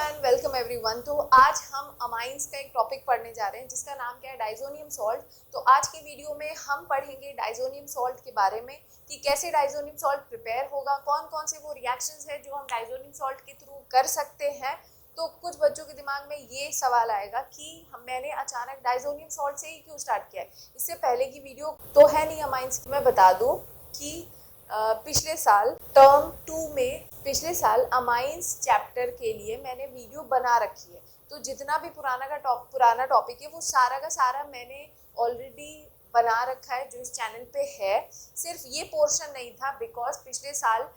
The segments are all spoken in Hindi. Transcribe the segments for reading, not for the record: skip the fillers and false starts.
And welcome everyone. तो आज हम अमाइंस का एक टॉपिक पढ़ने जा रहे हैं जिसका नाम क्या है, डाइजोनियम सॉल्ट। तो आज की वीडियो में हम पढ़ेंगे डाइजोनियम सॉल्ट के बारे में कि कैसे डाइजोनियम सॉल्ट प्रिपेयर होगा, कौन कौन से वो रिएक्शंस हैं जो हम डाइजोनियम सॉल्ट के थ्रू कर सकते हैं। तो कुछ बच्चों के दिमाग में ये सवाल आएगा कि मैंने अचानक डाइजोनियम सॉल्ट से ही क्यों स्टार्ट किया है, इससे पहले की वीडियो तो है नहीं अमाइंस की। मैं बता दूं कि पिछले साल टर्म 2 में पिछले साल अमाइंस चैप्टर के लिए मैंने वीडियो बना रखी है। तो जितना भी पुराना टॉपिक है वो सारा का सारा मैंने ऑलरेडी बना रखा है जो इस चैनल पे है। सिर्फ ये पोर्शन नहीं था बिकॉज पिछले साल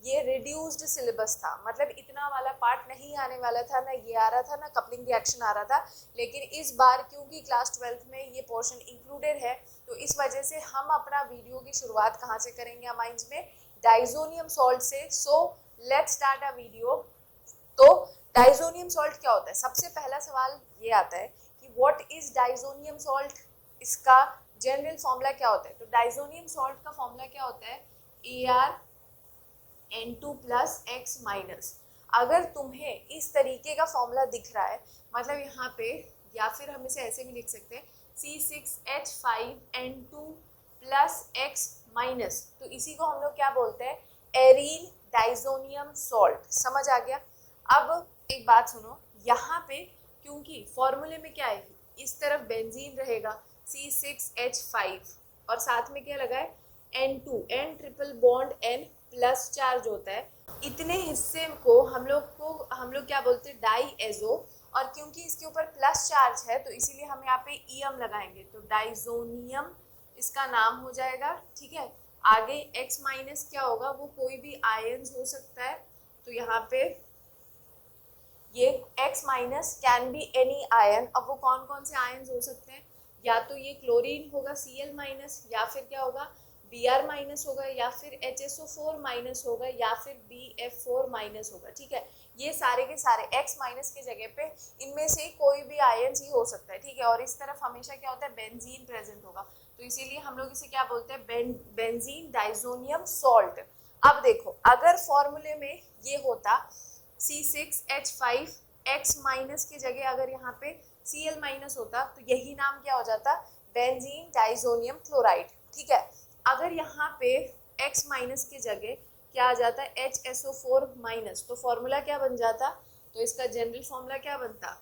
ये रिड्यूस्ड सिलेबस था, मतलब इतना वाला पार्ट नहीं आने वाला था, ना ये आ रहा था ना कपलिंग रिएक्शन आ रहा था। लेकिन इस बार क्योंकि क्लास 12th में ये पोर्शन इंक्लूडेड है तो इस वजह से हम अपना वीडियो की शुरुआत कहाँ से करेंगे अमाइंस में, डाइजोनियम सॉल्ट से। So let's start a video. तो डाइजोनियम सॉल्ट क्या होता है, सबसे पहला सवाल ये आता है कि व्हाट इज डाइजोनियम सॉल्ट, इसका जनरल फॉर्मूला क्या होता है। तो डाइजोनियम सॉल्ट का फॉर्मूला क्या होता है, ArN2 + X-। अगर तुम्हें इस तरीके का फॉर्मूला दिख रहा है, मतलब यहाँ पे, या फिर हम इसे ऐसे भी लिख सकते हैं C6H5N2 + X-, तो इसी को हम लोग क्या बोलते हैं, एरीन डाइजोनियम सॉल्ट। समझ आ गया। अब एक बात सुनो, यहाँ पे क्योंकि फॉर्मूले में क्या है, इस तरफ बेंजीन रहेगा C6H5 और साथ में क्या लगा है N2, N triple bond N plus charge होता है। इतने हिस्से को हम लोग क्या बोलते हैं, डाई एजो। और क्योंकि इसके ऊपर प्लस चार्ज है तो इसीलिए हम यहाँ पे ईएम लगाएंगे, तो डाइजोनियम इसका नाम हो जाएगा। ठीक है, आगे X- क्या होगा, वो कोई भी आयन्स हो सकता है। तो यहाँ पे ये X- can be any ion. अब वो कौन कौन से आयन्स हो सकते हैं, या तो ये क्लोरीन होगा Cl-, या फिर क्या होगा Br- होगा, या फिर HSO4- होगा, या फिर BF4- होगा। ठीक है, ये सारे के सारे X- के जगह पे इनमें से कोई भी आयन्स ही हो सकता है। ठीक है, और इस तरफ हमेशा क्या होता है, बेंजीन प्रेजेंट होगा, तो इसीलिए हम लोग इसे क्या बोलते हैं, बेंजीन डाइजोनियम सॉल्ट। अब देखो, अगर फॉर्मूले में ये होता C6H5 X- की जगह अगर यहाँ पे Cl- होता तो यही नाम क्या हो जाता, बेंजीन डाइजोनियम क्लोराइड। ठीक है, अगर यहाँ पे X- की जगह क्या आ जाता है, HSO4-, तो फॉर्मूला क्या बन जाता, तो इसका जनरल फॉर्मूला क्या बनता,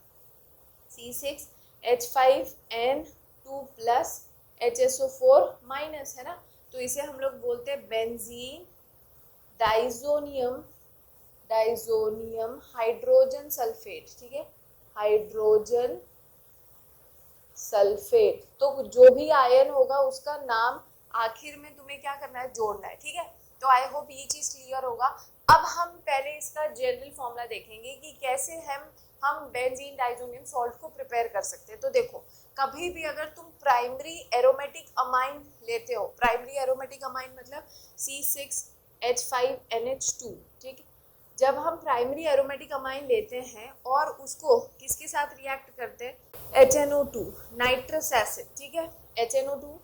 C6H5N2 + HSO4- है ना। तो इसे हम लोग बोलते हैं बेंजीन डाइजोनियम हाइड्रोजन सल्फेट। ठीक है, हाइड्रोजन सल्फेट। तो जो भी आयन होगा उसका नाम आखिर में तुम्हें क्या करना है, जोड़ना है। ठीक है, तो आई होप ये चीज क्लियर होगा। अब हम पहले इसका जनरल फॉर्मूला देखेंगे कि कैसे हम बेंजीन डाइजोनियम सॉल्ट को प्रिपेयर कर सकते हैं। तो देखो, कभी भी अगर तुम प्राइमरी एरोमेटिक अमाइन लेते हो, प्राइमरी एरोमेटिक अमाइन मतलब C6H5NH2। ठीक है, जब हम प्राइमरी एरोमेटिक अमाइन लेते हैं और उसको किसके साथ रिएक्ट करते हैं, HNO2 नाइट्रस एसिड। ठीक है, HNO2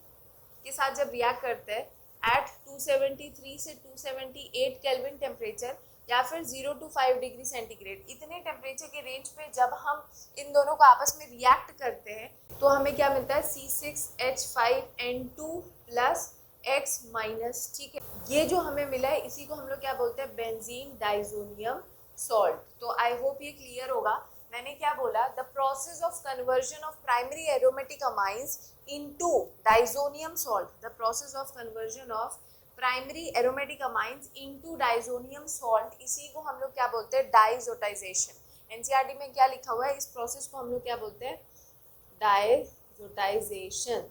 के साथ जब रिएक्ट करते हैं एट 273 से 278 केल्विन टेम्परेचर, या फिर 0 to 5 डिग्री सेंटीग्रेड, इतने टेम्परेचर के रेंज पे जब हम इन दोनों को आपस में रिएक्ट करते हैं तो हमें क्या मिलता है, C6H5N2 + X-। ठीक है, ये जो हमें मिला है इसी को हम लोग क्या बोलते हैं, बेंजीन डाइजोनियम सॉल्ट। तो आई होप ये क्लियर होगा। मैंने क्या बोला, the process of conversion of primary aromatic amines into diazonium salt, the process of conversion of primary aromatic amines into diazonium salt, इसी को हम लोग क्या बोलते हैं, डाइजोटाइजेशन। एनसीईआरटी में क्या लिखा हुआ है, इस प्रोसेस को हम लोग क्या बोलते हैं, डाइजोटाइजेशन।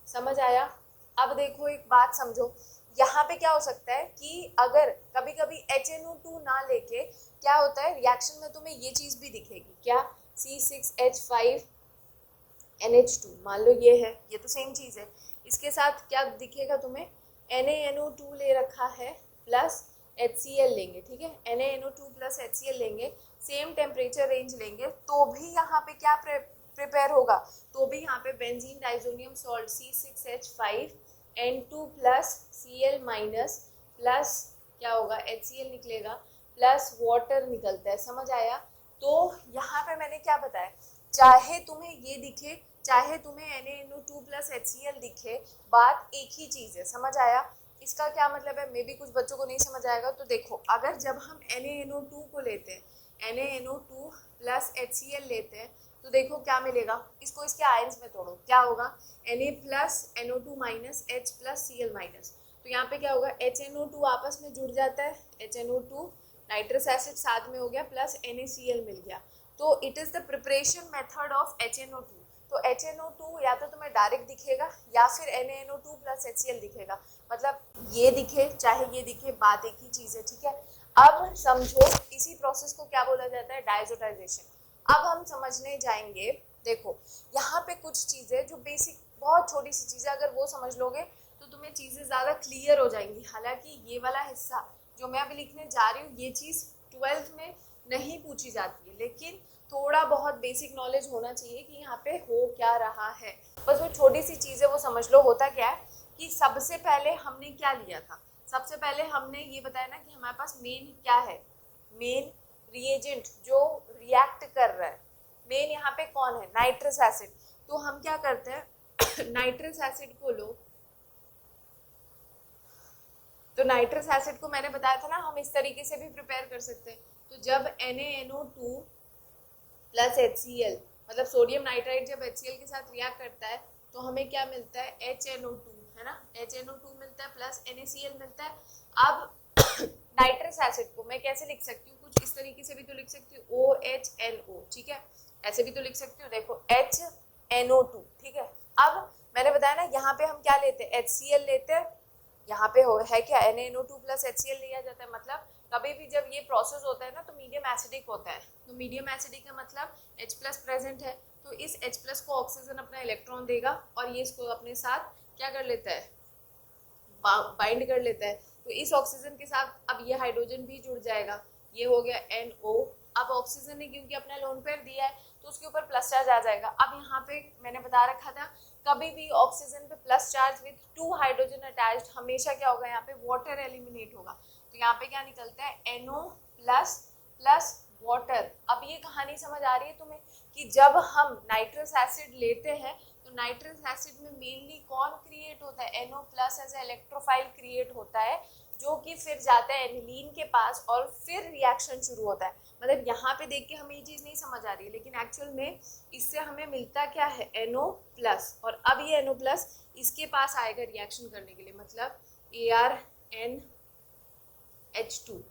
समझ आया। अब देखो एक बात समझो, यहाँ पे क्या हो सकता है कि अगर कभी कभी HNO2 ना लेके क्या होता है, रिएक्शन में तुम्हें ये चीज भी दिखेगी, क्या, C6H5NH2, मान लो ये है, ये तो सेम चीज है, इसके साथ क्या दिखेगा तुम्हें, NaNO2 ले रखा है प्लस HCl लेंगे। ठीक है, NaNO2 + HCl लेंगे, सेम टेम्परेचर रेंज लेंगे, तो भी यहाँ पे क्या प्रिपेयर होगा, तो भी यहाँ पे benzene diazonium salt C6H5N2 + Cl- plus क्या होगा, HCl निकलेगा प्लस वाटर निकलता है। समझ आया। तो यहाँ पे मैंने क्या बताया, चाहे तुम्हें ये दिखे चाहे तुम्हें Na2 प्लस HCl दिखे, बात एक ही चीज़ है। समझ आया? इसका क्या मतलब है, मे बी कुछ बच्चों को नहीं समझ आएगा। तो देखो, अगर जब हम NaNO2 को लेते हैं, NaNO2 प्लस HCl लेते हैं, तो देखो क्या मिलेगा, इसको इसके आयंस में तोड़ो, क्या होगा, Na plus NO2 minus H plus Cl minus. तो यहाँ पे क्या होगा, HNO2 आपस में जुड़ जाता है, HNO2 नाइट्रस एसिड साथ में हो गया प्लस NaCl मिल गया। तो it is the preparation method of HNO2। तो HNO2 या तो तुम्हें डायरेक्ट दिखेगा या फिर NaNO2 प्लस HCl दिखेगा, मतलब ये दिखे चाहे ये दिखे, बात एक ही चीज़ है, ठीक है। अब समझो इसी प्रोसेस को क्या बोला जाता है, डायजोटाइजेशन। अब हम समझने जाएंगे, देखो यहाँ पे कुछ चीज़ें जो बेसिक बहुत छोटी सी चीज़ें, अगर वो समझ लोगे तो तुम्हें चीज़ें ज़्यादा क्लियर हो जाएंगी। हालांकि ये वाला हिस्सा जो मैं अभी लिखने जा रही हूँ, ये चीज़ 12th में नहीं पूछी जाती है, लेकिन थोड़ा बहुत बेसिक नॉलेज होना चाहिए कि यहाँ पे हो क्या रहा है। बस वो छोटी सी चीज़ है, वो समझ लो। होता क्या है कि सबसे पहले हमने क्या लिया था, सबसे पहले हमने ये बताया ना कि हमारे पास मेन क्या है, मेन रिएजेंट जो रिएक्ट कर रहा है, मेन यहाँ पे कौन है, नाइट्रस एसिड। तो हम क्या करते हैं नाइट्रस एसिड को लो, तो नाइट्रस एसिड को मैंने बताया था ना हम इस तरीके से भी प्रिपेयर कर सकते हैं। तो जब NaNO2 प्लस HCl, मतलब सोडियम नाइट्राइड जब HCl के साथ रिएक्ट करता है तो हमें क्या मिलता है, HNO2, है ना, HNO2 मिलता है प्लस NaCl मिलता है। अब नाइट्रस एसिड को मैं कैसे लिख सकती हूँ, कुछ इस तरीके से भी तो लिख सकती हूँ, OHNO, ठीक है, ऐसे भी तो लिख सकती हूँ, देखो HNO2, ठीक है। अब मैंने बताया ना यहाँ पे हम क्या लेते हैं, HCl लेते हैं, यहाँ पे है क्या, NaNO2 प्लस HCl लिया जाता है। मतलब कभी भी जब ये प्रोसेस होता है ना तो मीडियम एसिडिक होता है। तो मीडियम एसिडिक का मतलब H प्लस प्रेजेंट है, तो इस H प्लस को ऑक्सीजन अपना इलेक्ट्रॉन देगा और ये इसको अपने साथ क्या कर लेता है, बाइंड कर लेता है। तो इस ऑक्सीजन के साथ अब ये हाइड्रोजन भी जुड़ जाएगा, ये हो गया NO। अब ऑक्सीजन ने क्योंकि अपना लोन पेयर दिया है तो उसके ऊपर प्लस चार्ज आ जाएगा। अब यहाँ पे मैंने बता रखा था कभी भी ऑक्सीजन पे plus charge with 2 hydrogen attached, हमेशा क्या होगा, यहाँ पे वाटर एलिमिनेट होगा। तो यहाँ पे क्या निकलता है, NO प्लस प्लस वाटर। अब ये कहानी समझ आ रही है तुम्हें कि जब हम नाइट्रस एसिड लेते हैं तो नाइट्रस एसिड में मेनली कौन क्रिएट होता है, NO plus as a electrophile create होता है, जो कि फिर जाता है एनिलीन के पास और फिर रिएक्शन शुरू होता है। मतलब यहाँ पे देख के हमें ये चीज़ नहीं समझ आ रही है, लेकिन एक्चुअल में इससे हमें मिलता क्या है, NO प्लस, और अब ये NO प्लस इसके पास आएगा रिएक्शन करने के लिए, मतलब ArNH2,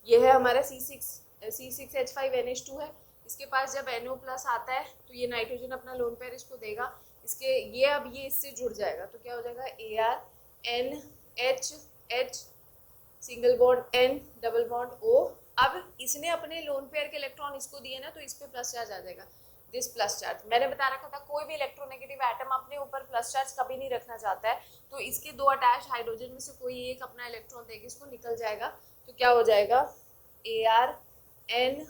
ये है हमारा C6H5NH2 है। इसके पास जब NO प्लस आता है तो ये नाइट्रोजन अपना लोन पेयर इसको देगा, इसके ये अब ये इससे जुड़ जाएगा, तो क्या हो जाएगा, ArNH single bond N double bond O। अब इसने अपने लोन पेयर के इलेक्ट्रॉन इसको दिए ना, तो इस पे प्लस चार्ज आ जाएगा, दिस प्लस चार्ज। मैंने बता रखा था कोई भी इलेक्ट्रोनेगेटिव एटम अपने ऊपर प्लस चार्ज कभी नहीं रखना चाहता है, तो इसके दो अटैच हाइड्रोजन में से कोई एक अपना इलेक्ट्रॉन देगा, इसको निकल जाएगा, तो क्या हो जाएगा, ArNHN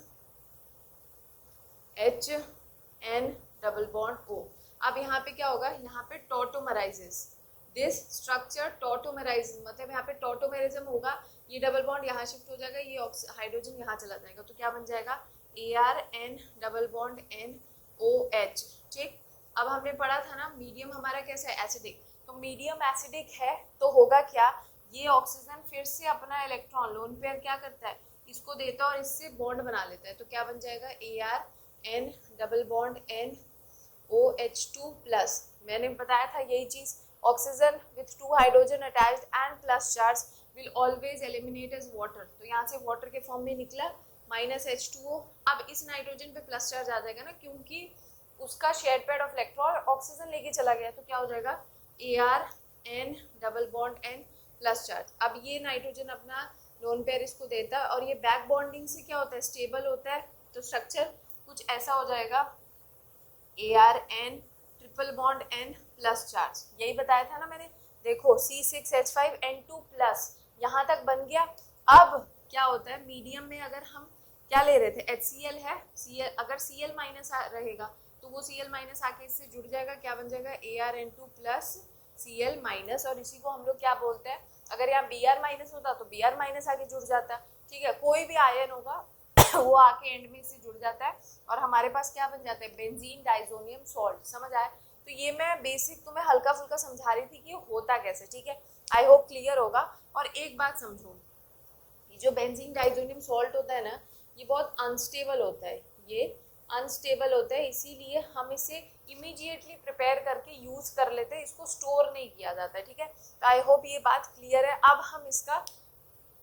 डबल बॉन्ड O। अब यहाँ पे क्या होगा, यहाँ पे टॉटोमराइजेस, दिस स्ट्रक्चर टॉटोमेराइज, मतलब यहाँ पे टॉटोमेरिज्म होगा, ये डबल बॉन्ड यहाँ शिफ्ट हो जाएगा, ये हाइड्रोजन यहाँ चला जाएगा, तो क्या बन जाएगा, ArN डबल बॉन्ड NOH। ठीक, अब हमने पढ़ा था ना मीडियम हमारा कैसा है, एसिडिक, तो मीडियम एसिडिक है तो होगा क्या, ये ऑक्सीजन फिर से अपना इलेक्ट्रॉन लोन पेयर क्या करता है, इसको देता है और इससे बॉन्ड बना लेता है, तो क्या बन जाएगा, ArN double bond NOH2 plus. मैंने बताया था यही चीज़, oxygen with 2 hydrogen attached and plus charge will always eliminate as water, तो यहाँ से वाटर के फॉर्म में निकला -H2O। अब इस नाइट्रोजन पे प्लस चार्ज आ जाएगा ना, क्योंकि उसका share paid of electron oxygen लेके चला गया, तो क्या हो जाएगा, ArN double bond N plus charge. अब ये नाइट्रोजन अपना लोन पेयर इसको देता है और ये बैक बॉन्डिंग से क्या होता है, स्टेबल होता है, तो स्ट्रक्चर कुछ ऐसा हो जाएगा, ArN triple bond N plus charge. यही बताया था ना मैंने, देखो C6H5N2 प्लस यहाँ तक बन गया। अब क्या होता है, मीडियम में अगर हम क्या ले रहे थे, HCl है, Cl अगर Cl माइनस रहेगा तो वो Cl माइनस आके इससे जुड़ जाएगा, क्या बन जाएगा, ArN2 प्लस Cl माइनस, और इसी को हम लोग क्या बोलते हैं, अगर यहाँ Br माइनस होता तो Br माइनस आके जुड़ जाता, ठीक है, कोई भी आयन होगा वो आके एंड में इससे जुड़ जाता है और हमारे पास क्या बन जाता है, बेंजीन डाइजोनियम सॉल्ट। समझ आया? तो ये मैं बेसिक तुम्हें हल्का फुल्का समझा रही थी कि ये होता कैसे, ठीक है। आई होप क्लियर होगा। और एक बात समझो, ये जो बेंजीन डाइजोनियम सॉल्ट होता है ना, ये बहुत अनस्टेबल होता है। ये अनस्टेबल होता है, इसीलिए हम इसे इमीडिएटली प्रिपेयर करके यूज कर लेते हैं, इसको स्टोर नहीं किया जाता है, ठीक है। तो आई होप ये बात क्लियर है। अब हम इसका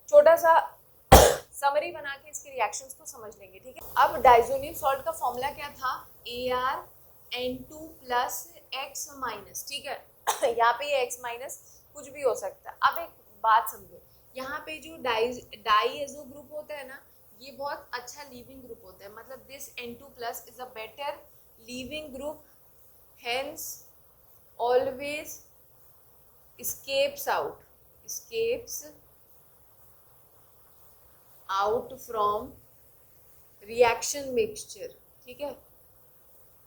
छोटा सा समरी बना के इसके रिएक्शंस को समझ लेंगे, ठीक है। अब डाइजोनियम सॉल्ट का फॉर्मूला क्या था, ArN2 प्लस X माइनस, ठीक है। यहाँ पे ये X माइनस कुछ भी हो सकता है। अब एक बात समझो, यहाँ पे जो डाइएजो ग्रुप होता है ना, ये बहुत अच्छा लीविंग ग्रुप होता है, मतलब this N2 plus is a better leaving group, hence always escapes out from reaction mixture, ठीक है,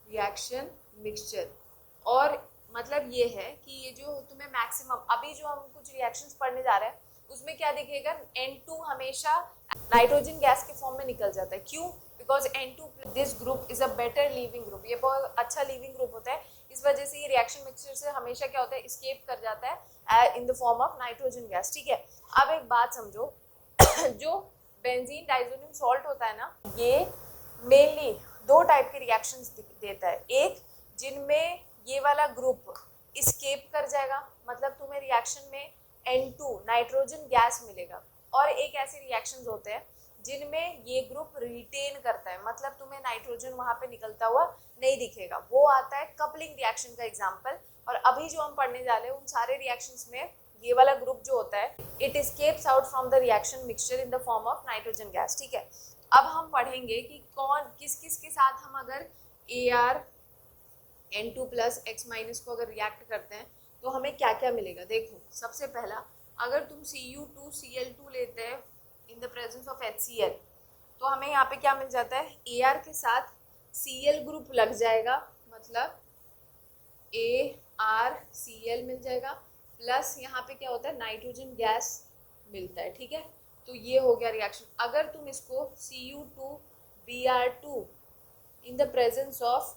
रिएक्शन मिक्सचर। और मतलब ये है कि ये जो तुम्हें मैक्सिमम अभी जो हम कुछ रिएक्शंस पढ़ने जा रहे हैं उसमें क्या दिखेगा, N2 हमेशा नाइट्रोजन गैस के फॉर्म में निकल जाता है। क्यों? Because N2 this group is a better leaving group, ये बहुत अच्छा लीविंग ग्रुप होता है, इस वजह से ये रिएक्शन मिक्सचर से हमेशा क्या होता है, एस्केप कर जाता है in the form of nitrogen gas, ठीक है। अब एक बात समझो, जो बेंजीन डाइजोनियम सॉल्ट होता है ना, ये मेनली दो टाइप के रिएक्शंस देता है। एक जिनमें ये वाला ग्रुप एस्केप कर जाएगा, मतलब तुम्हें रिएक्शन में N2 नाइट्रोजन गैस मिलेगा, और एक ऐसे रिएक्शंस होते हैं जिनमें ये ग्रुप रिटेन करता है, मतलब तुम्हें नाइट्रोजन वहां पे निकलता हुआ नहीं दिखेगा। वो आता है कपलिंग रिएक्शन का एग्जांपल। और अभी जो हम पढ़ने जा रहे हैं उन सारे रिएक्शंस में ये वाला ग्रुप जो होता है, it escapes out from the reaction mixture in the form of nitrogen gas, ठीक है। अब हम पढ़ेंगे कि कौन किस किस के साथ हम अगर ArN2 प्लस X माइनस को अगर रिएक्ट करते हैं तो हमें क्या क्या मिलेगा। देखो, सबसे पहला, अगर तुम Cu2Cl2 लेते हैं in the presence of HCl, तो हमें यहाँ पे क्या मिल जाता है, Ar के साथ Cl ग्रुप लग जाएगा, मतलब ArCl मिल जाएगा, प्लस यहाँ पे क्या होता है, नाइट्रोजन गैस मिलता है, ठीक है। तो ये हो गया रिएक्शन। अगर तुम इसको Cu2Br2 in the presence of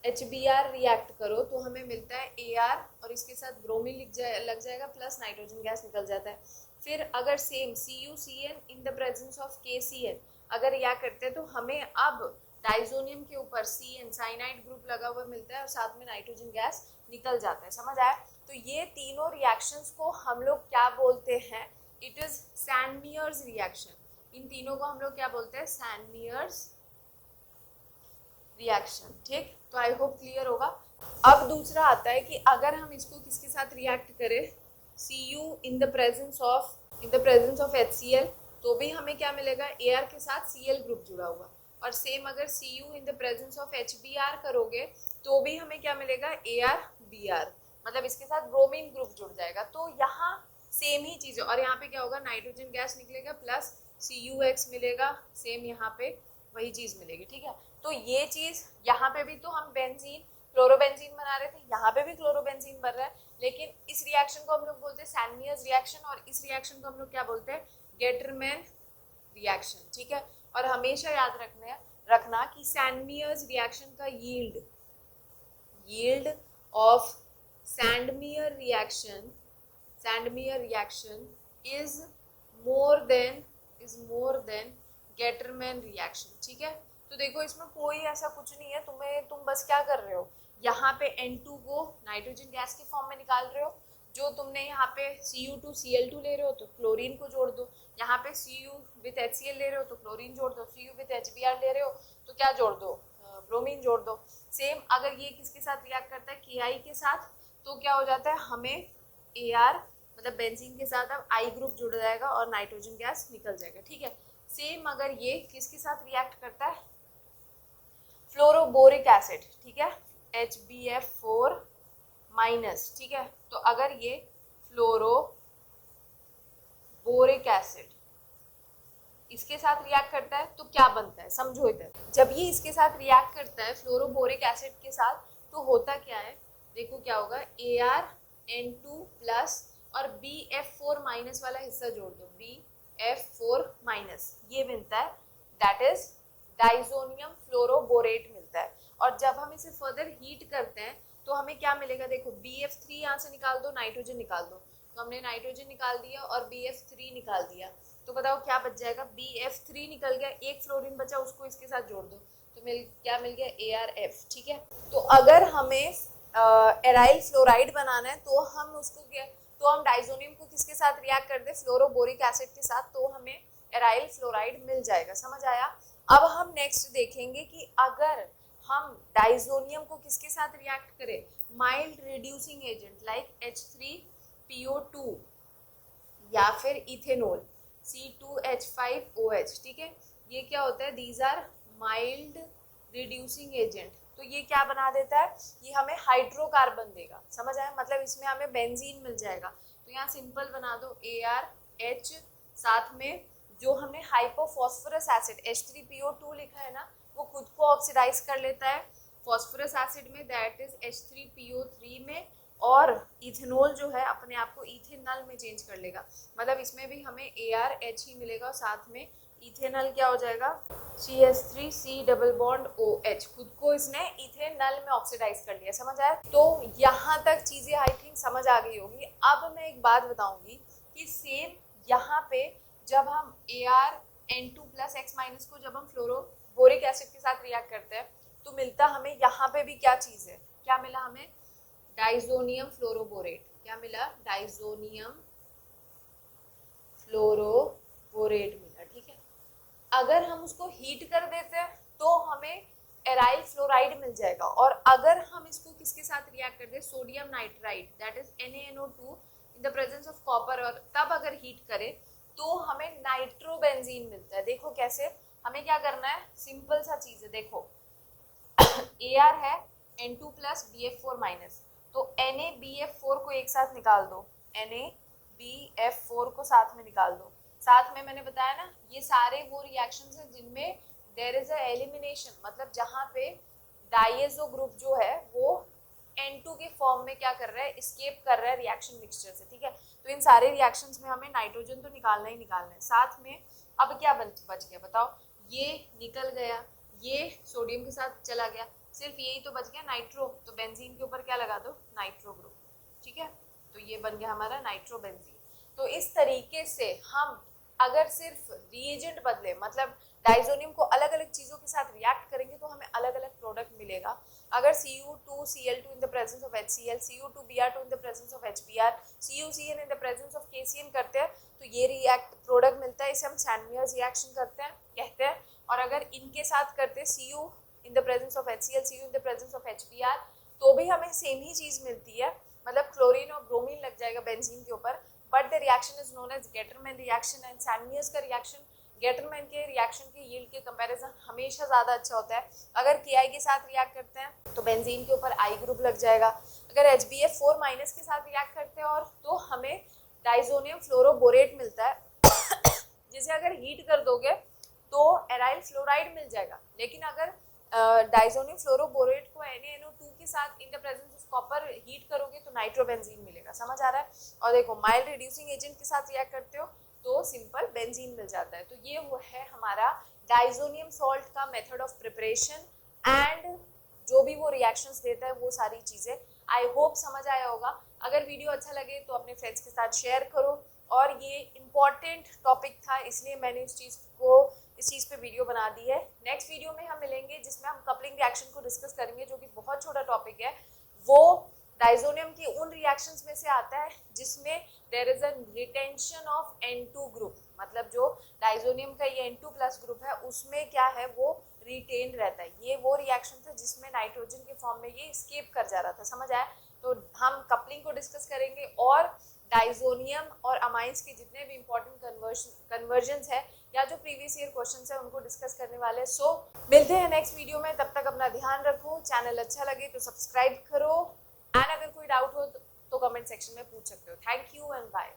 HBr react करो तो हमें मिलता है Ar, और इसके साथ ब्रोमीन लग जाएगा, प्लस नाइट्रोजन गैस निकल जाता है। फिर अगर same CuCN in the presence of KCl अगर रिएक्ट करते हैं तो हमें अब डाइजोनियम के ऊपर CN साइनाइड ग्रुप लगा हुआ मिलता है और साथ में नाइट्रोजन गैस निकल जाता है। समझ आया? तो ये तीनों रिएक्शंस को हम लोग क्या बोलते हैं, इट इज सैंडमियर्स रिएक्शन। इन तीनों को हम लोग क्या बोलते हैं, सैंडमियर्स रिएक्शन, ठीक। तो आई होप क्लियर होगा। अब दूसरा आता है कि अगर हम इसको किसके साथ रिएक्ट करें, Cu in the presence of HCl, तो भी हमें क्या मिलेगा, Ar के साथ Cl ग्रुप जुड़ा हुआ। और सेम अगर Cu in the presence of HBr करोगे तो भी हमें क्या मिलेगा, ArBr, मतलब इसके साथ ब्रोमीन ग्रुप जुड़ जाएगा। तो यहाँ सेम ही चीज़ है, और यहाँ पे क्या होगा, नाइट्रोजन गैस निकलेगा प्लस CuX मिलेगा, सेम यहाँ पे वही चीज़ मिलेगी, ठीक है। तो ये चीज़ यहाँ पे भी तो हम बेंजीन क्लोरोबेंजीन बना रहे थे, यहाँ पे भी क्लोरोबेंजीन बन रहा है, लेकिन इस रिएक्शन को हम लोग बोलते हैं सैंडमियर्स रिएक्शन, और इस रिएक्शन को हम लोग क्या बोलते हैं, गेटरमैन रिएक्शन, ठीक है। और हमेशा याद रखना कि सैंडमियर्स रिएक्शन का yield of Sandmeyer reaction is more than Gattermann reaction, ठीक है। तो देखो, इसमें कोई ऐसा कुछ नहीं है, तुम बस क्या कर रहे हो, यहाँ पे N2 को नाइट्रोजन गैस के फॉर्म में निकाल रहे हो, जो तुमने यहाँ पे Cu2Cl2 ले रहे हो तो क्लोरीन को जोड़ दो, यहाँ पे Cu विथ HCl ले रहे हो तो क्लोरीन जोड़ दो, Cu विथ HBr ले रहे हो तो क्या जोड़ दो, ब्रोमीन जोड़ दो। सेम अगर ये किसके साथ रिएक्ट करता है, Ki के साथ, तो क्या हो जाता है, हमें Ar मतलब बेंजीन के साथ अब I ग्रुप जुड़ जाएगा और नाइट्रोजन गैस निकल जाएगा, ठीक है। सेम अगर ये किसके साथ रिएक्ट करता है, फ्लोरोबोरिक एसिड, ठीक है, HbF4 माइनस, ठीक है। तो अगर ये फ्लोरोबोरिक एसिड इसके साथ रिएक्ट करता है तो क्या बनता है, समझो इधर। जब ये इसके साथ रिएक्ट करता है फ्लोरोबोरिक एसिड के साथ, तो होता क्या है, देखो क्या होगा, ArN2 प्लस और BF4 माइनस वाला हिस्सा जोड़ दो, BF F4- ये मिलता है, दैट इज डाइजोनियम फ्लोरोबोरेट मिलता है। और जब हम इसे फर्दर हीट करते हैं तो हमें क्या मिलेगा, देखो BF3 यहाँ से निकाल दो, नाइट्रोजन निकाल दो, तो हमने नाइट्रोजन निकाल दिया और BF3 निकाल दिया, तो बताओ क्या बच जाएगा, BF3 निकल गया, एक फ्लोरीन बचा, उसको इसके साथ जोड़ दो तो क्या मिल गया, ArF। ठीक है, तो अगर हमें एराइल फ्लोराइड बनाना है तो हम उसको तो हम डाइजोनियम को किसके साथ रिएक्ट कर दे, फ्लोरोबोरिक एसिड के साथ, तो हमें एराइल फ्लोराइड मिल जाएगा। समझ आया। अब हम नेक्स्ट देखेंगे कि अगर हम डाइजोनियम को किसके साथ रिएक्ट करें, mild reducing agent like H3PO2 या फिर इथेनॉल C2H5OH। ठीक है, ये क्या होता है, these are mild reducing agent. तो ये क्या बना देता है, ये हमें हाइड्रोकार्बन देगा। समझ आया, मतलब इसमें हमें बेंजीन मिल जाएगा। तो यहाँ सिंपल बना दो ArH, साथ में जो हमने हाइपोफॉस्फोरस एसिड H3PO2 लिखा है ना, वो खुद को ऑक्सीडाइज कर लेता है फॉस्फोरस एसिड में, दैट इज H3PO3 में, और इथेनॉल जो है अपने आप को इथेनॉल में चेंज कर लेगा। मतलब इसमें भी हमें ArH ही मिलेगा और साथ में इथेनॉल क्या हो जाएगा, CH3C डबल बॉन्ड OH, खुद को इसने इथेनॉल में ऑक्सीडाइज कर लिया। समझ आया। तो यहाँ तक चीजें आई थिंक समझ आ गई होगी। अब मैं एक बात बताऊंगी कि सेम यहाँ पे जब हम ArN2+X- को जब हम फ्लोरोबोरिक एसिड के साथ रिएक्ट करते हैं तो मिलता हमें यहाँ पे भी क्या चीज है, क्या मिला हमें, डाइजोनियम फ्लोरोबोरेट। क्या मिला, डाइजोनियम फ्लोरोबोरेट मिला। ठीक है, अगर हम उसको हीट कर देते हैं तो हमें एराइल फ्लोराइड मिल जाएगा, और अगर हम इसको किसके साथ रिएक्ट करते हैं, sodium nitride that is NaNO2 in the presence of copper, और तब अगर हीट करें तो हमें नाइट्रोबेंजीन मिलता है। देखो कैसे, हमें क्या करना है, सिंपल सा चीज है, देखो Ar है N2+BF4-, तो NaBF4 को एक साथ निकाल दो, NaBF4 को साथ में निकाल दो। साथ में मैंने बताया ना, ये सारे वो रिएक्शंस हैं जिनमें देयर इज अ एलिमिनेशन, मतलब जहां पे डाइएजो ग्रुप जो है वो N2 के फॉर्म में क्या कर रहा है, एस्केप कर रहा है रिएक्शन मिक्सचर से। ठीक है, तो इन सारे रिएक्शंस में हमें नाइट्रोजन तो निकालना ही निकालना है। साथ में अब क्या बच गया बताओ, ये निकल गया, ये सोडियम के साथ चला गया, सिर्फ यही तो बच गया नाइट्रो, तो बेंजीन के ऊपर क्या लगा दो, नाइट्रो ग्रुप। ठीक है, तो ये बन गया हमारा नाइट्रोबेंजीन। तो इस तरीके से हम अगर सिर्फ रिएजेंट बदले, मतलब डाइजोनियम को अलग अलग चीजों के साथ रिएक्ट करेंगे तो हमें अलग अलग प्रोडक्ट मिलेगा। अगर Cu2Cl2 in the presence of HCl, Cu2Br2 in the presence of HBr, CuCN in the presence of KCN करते हैं तो ये रिएक्ट प्रोडक्ट मिलता है, इसे हम सैंडवियर्स रिएक्शन कहते हैं। और अगर इनके साथ करते हैं Cu in the presence of HCl, Cu in the presence of HBr, तो भी हमें सेम ही चीज मिलती है, मतलब क्लोरीन और ब्रोमीन लग जाएगा बेंजीन के ऊपर, but the reaction is known as Gattermann reaction. And Sandmeyer's का रिएक्शन गेटरमैन के रिएक्शन के यील्ड के कंपैरिजन हमेशा ज़्यादा अच्छा होता है। अगर Ki के साथ रिएक्ट करते हैं तो बेंजीन के ऊपर I ग्रुप लग जाएगा। अगर HBF4- के साथ रिएक्ट करते हैं और तो हमें डाइजोनियम फ्लोरोबोरेट मिलता है जिसे अगर हीट कर दोगे तो एराइल फ्लोराइड मिल जाएगा। लेकिन अगर डाइजोनियम फ्लोरोबोरेट को NaNO2 के साथ in the presence of copper heat करोगे तो नाइट्रोबेंजीन मिलेगा। समझ आ रहा है। और देखो माइल्ड रिड्यूसिंग एजेंट के साथ रिएक्ट करते हो तो सिंपल बेंजीन मिल जाता है। तो ये वो है हमारा डाइजोनियम सॉल्ट का मेथड ऑफ प्रिपरेशन एंड जो भी वो रिएक्शंस देता है वो सारी चीज़ें। आई होप समझ आया होगा। अगर वीडियो अच्छा लगे तो अपने फ्रेंड्स के साथ शेयर करो। और ये इम्पॉर्टेंट टॉपिक था इसलिए मैंने इस चीज़ पे वीडियो बना दी है। नेक्स्ट वीडियो में हम मिलेंगे जिसमें हम कपलिंग रिएक्शन को डिस्कस करेंगे जो कि बहुत छोटा टॉपिक है। वो डाइजोनियम की उन रिएक्शंस में से आता है जिसमें there is a retention of N2 group, मतलब जो डाइजोनियम का ये N2+ ग्रुप है उसमें क्या है वो रिटेन रहता है। ये वो रिएक्शन था जिसमें नाइट्रोजन के फॉर्म में ये एस्केप कर जा रहा था। समझ आया। तो हम कपलिंग को डिस्कस करेंगे और डाइजोनियम और अमाइंस के जितने भी इंपॉर्टेंट कन्वर्जन्स है या जो प्रीवियस ईयर क्वेश्चंस है उनको डिस्कस करने वाले हैं। सो मिलते हैं नेक्स्ट वीडियो में। तब तक अपना ध्यान रखो। चैनल अच्छा लगे तो सब्सक्राइब करो एंड अगर कोई डाउट हो तो कमेंट सेक्शन में पूछ सकते हो। Thank you and bye.